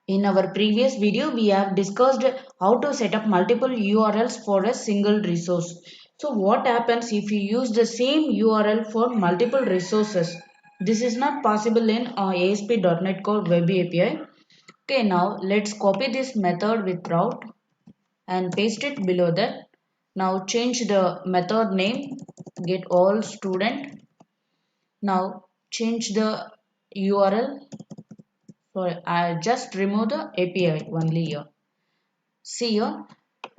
In our previous video, we have discussed how to set up multiple URLs for a single resource. So what happens if you use the same URL for multiple resources? This is not possible in ASP.NET Core Web API. Okay, now let's copy this method with route and paste it below that. Now change the method name, get all student. Now change the URL. So I just remove the API only here. See here,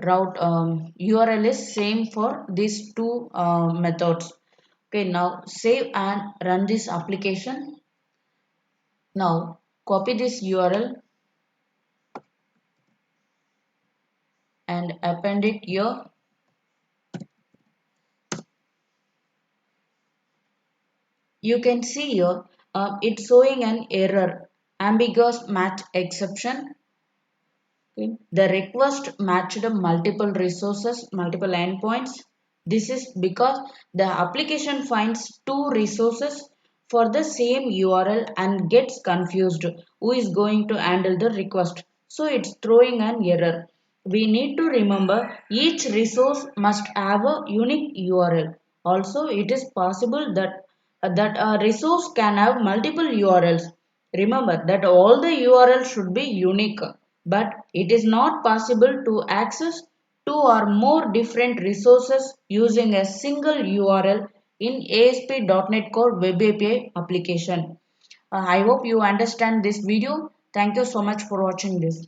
route URL is same for these two methods. Okay, now save and run this application. Now copy this URL and append it here. You can see here it's showing an error, ambiguous match exception. Okay. The request matched multiple resources, multiple endpoints. This is because the application finds two resources for the same URL and gets confused who is going to handle the request. So it's throwing an error. We need to remember each resource must have a unique URL. Also, it is possible that a resource can have multiple URLs. Remember that all the URLs should be unique, but it is not possible to access two or more different resources using a single URL in ASP.NET Core Web API application. I hope you understand this video. Thank you so much for watching this.